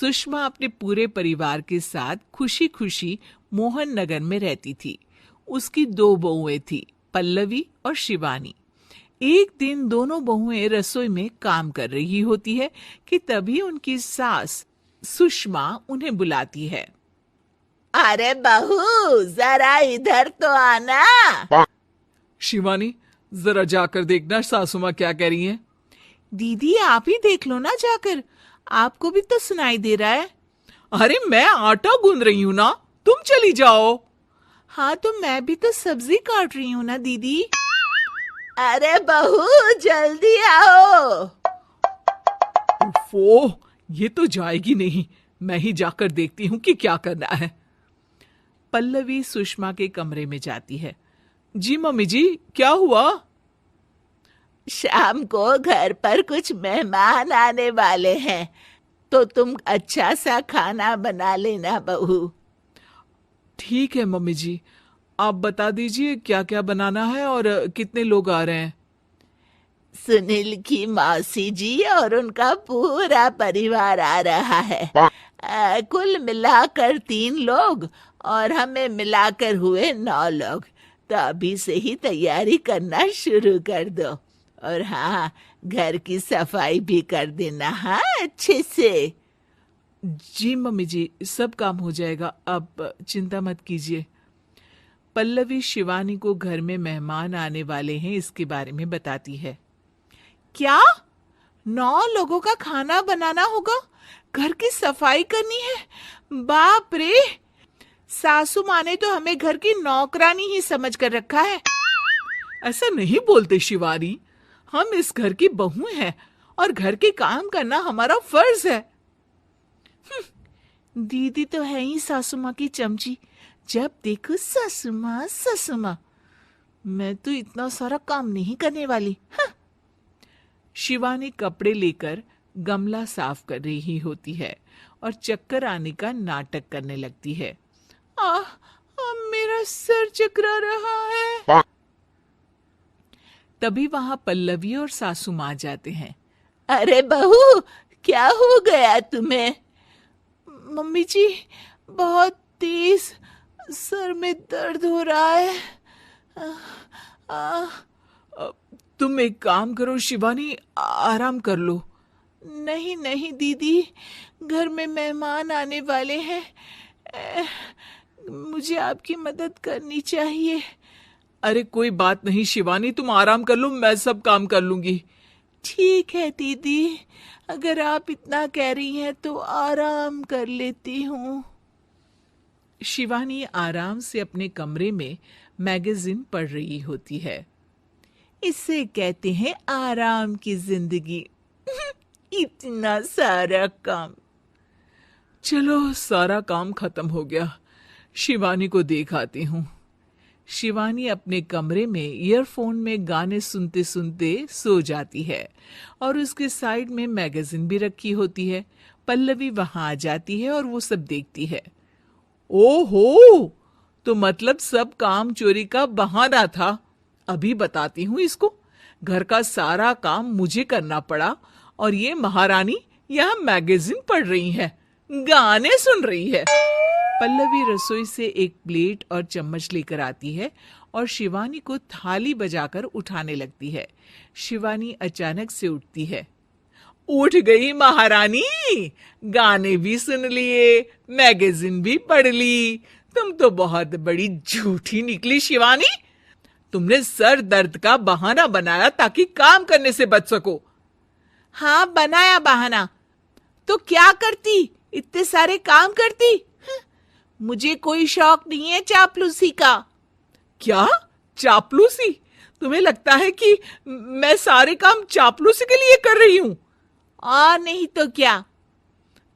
सुषमा अपने पूरे परिवार के साथ खुशी खुशी मोहन नगर में रहती थी। उसकी 2 बहुएं थी, पल्लवी और शिवानी। एक दिन दोनों बहुएं रसोई में काम कर रही होती है कि तभी उनकी सास सुषमा उन्हें बुलाती है। अरे बहू, जरा इधर तो आना। शिवानी, जरा जाकर देखना सासू माँ क्या कह रही हैं। दीदी, आप ही देख लो ना जाकर, आपको भी तो सुनाई दे रहा है। अरे मैं आटा गूंद रही हूँ ना, तुम चली जाओ। हाँ, तो मैं भी तो सब्जी काट रही हूँ ना दीदी। अरे बहू, जल्दी आओ। ओफो, ये तो जाएगी नहीं। मैं ही जाकर देखती हूँ कि क्या करना है। पल्लवी सुषमा के कमरे में जाती है। जी मम्मी जी, क्या हुआ? शाम को घर पर कुछ मेहमान आने वाले हैं, तो तुम अच्छा सा खाना बना लेना बहू। ठीक है मम्मी जी, आप बता दीजिए क्या क्या बनाना है और कितने लोग आ रहे हैं। सुनील की मौसी जी और उनका पूरा परिवार आ रहा है। कुल मिलाकर 3 लोग और हमें मिलाकर हुए 9 लोग। तो अभी से ही तैयारी करना शुरू कर दो। और हाँ, घर की सफाई भी कर देना, हाँ, अच्छे से। जी मम्मी जी, सब काम हो जाएगा, आप चिंता मत कीजिए। पल्लवी शिवानी को घर में मेहमान आने वाले हैं इसके बारे में बताती है। क्या? 9 लोगों का खाना बनाना होगा, घर की सफाई करनी है? बाप रे! सासू माँ ने तो हमें घर की नौकरानी ही समझ कर रखा है। ऐसा नहीं बोलते शिवानी, हम इस घर की बहू हैं और घर के काम करना हमारा फर्ज है। दीदी तो है ही सासू माँ की चमची, जब देखो सासू माँ सासू माँ। मैं तो इतना सारा काम नहीं करने वाली। शिवानी कपड़े लेकर गमला साफ कर रही होती है और चक्कर आने का नाटक करने लगती है। मेरा सर चकरा रहा है। तभी वहां पल्लवी और सासू माँ जाते हैं। अरे बहू, क्या हो गया तुम्हें? मम्मी जी, बहुत तेज सर में दर्द हो रहा है। तुम एक काम करो शिवानी, आराम कर लो। नहीं नहीं दीदी, घर में मेहमान आने वाले हैं, मुझे आपकी मदद करनी चाहिए। अरे कोई बात नहीं शिवानी, तुम आराम कर लो, मैं सब काम कर लूंगी। ठीक है दीदी, अगर आप इतना कह रही हैं तो आराम कर लेती हूँ। शिवानी आराम से अपने कमरे में मैगजीन पढ़ रही होती है। इसे कहते हैं आराम की जिंदगी। इतना सारा काम। चलो, सारा काम खत्म हो गया, शिवानी को देख आती हूँ। शिवानी अपने कमरे में ईयरफोन में गाने सुनते सुनते सो जाती है और उसके साइड में मैगजीन भी रखी होती है। पल्लवी वहां आ जाती है और वो सब देखती है। ओहो, तो मतलब सब काम चोरी का बहाना था। अभी बताती हूँ इसको। घर का सारा काम मुझे करना पड़ा और ये महारानी यहाँ मैगजीन पढ़ रही है, गाने सुन रही है। पल्लवी रसोई से एक प्लेट और चम्मच लेकर आती है और शिवानी को थाली बजाकर उठाने लगती है। शिवानी अचानक से उठती है। उठ गई महारानी, गाने भी सुन लिए, मैगजीन भी पढ़ ली। तुम तो बहुत बड़ी झूठी निकली शिवानी। तुमने सर दर्द का बहाना बनाया ताकि काम करने से बच सको। हाँ, बनाया बहाना, तो क्या करती? इतने सारे काम करती। मुझे कोई शौक नहीं है चापलूसी का। क्या चापलूसी? तुम्हें लगता है कि मैं सारे काम चापलूसी के लिए कर रही हूं? और नहीं तो क्या।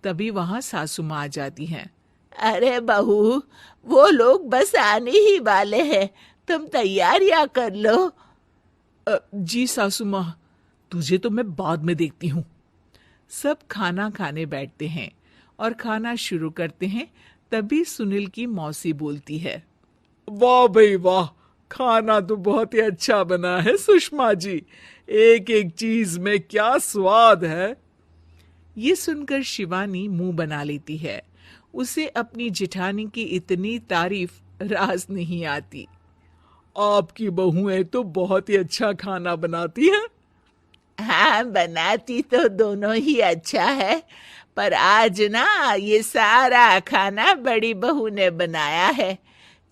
तभी वहां सासू माँ आ जाती हैं। अरे बहू, वो लोग बस आने ही वाले हैं, तुम तैयारियां कर लो। जी सासू माँ, तुझे तो मैं बाद में देखती हूँ। सब खाना खाने बैठते हैं और खाना शुरू करते हैं। तभी सुनील की मौसी बोलती है। वाह भाई वाह, खाना तो बहुत ही अच्छा बना है सुषमा जी, एक एक चीज में क्या स्वाद है। ये सुनकर शिवानी मुंह बना लेती है। उसे अपनी जेठानी की इतनी तारीफ रास नहीं आती। आपकी बहुएं तो बहुत ही अच्छा खाना बनाती हैं। हाँ, बनाती तो दोनों ही अच्छा है, पर आज ना ये सारा खाना बड़ी बहू ने बनाया है।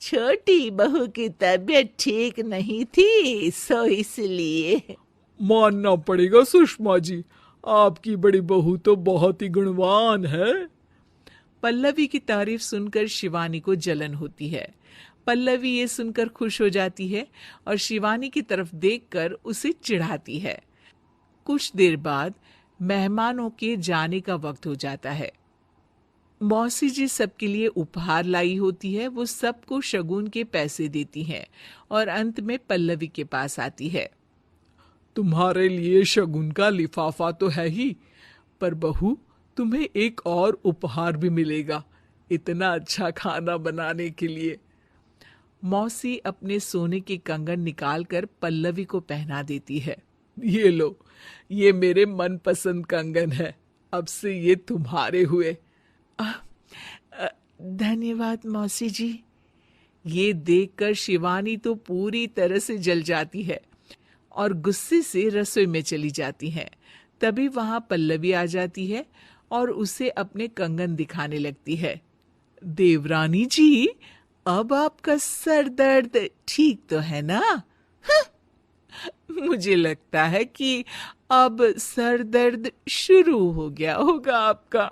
छोटी बहू की तबीयत ठीक नहीं थी, सो इसलिए। मानना पड़ेगा सुषमा जी, आपकी बड़ी बहू तो बहुत ही गुणवान है। पल्लवी की तारीफ सुनकर शिवानी को जलन होती है। पल्लवी ये सुनकर खुश हो जाती है और शिवानी की तरफ देखकर उसे चिढ़ाती है। कुछ देर बाद मेहमानों के जाने का वक्त हो जाता है। मौसी जी सबके लिए उपहार लाई होती है। वो सबको शगुन के पैसे देती हैं और अंत में पल्लवी के पास आती है। तुम्हारे लिए शगुन का लिफाफा तो है ही, पर बहू तुम्हें एक और उपहार भी मिलेगा इतना अच्छा खाना बनाने के लिए। मौसी अपने सोने के कंगन निकालकर पल्लवी को पहना देती है। ये लो, ये मेरे मनपसंद कंगन है, अब से ये तुम्हारे हुए। धन्यवाद मौसी जी। ये देखकर शिवानी तो पूरी तरह से जल जाती है और गुस्से से रसोई में चली जाती है। तभी वहां पल्लवी आ जाती है और उसे अपने कंगन दिखाने लगती है। देवरानी जी, अब आपका सर दर्द ठीक तो है ना? मुझे लगता है कि अब सर दर्द शुरू हो गया होगा आपका।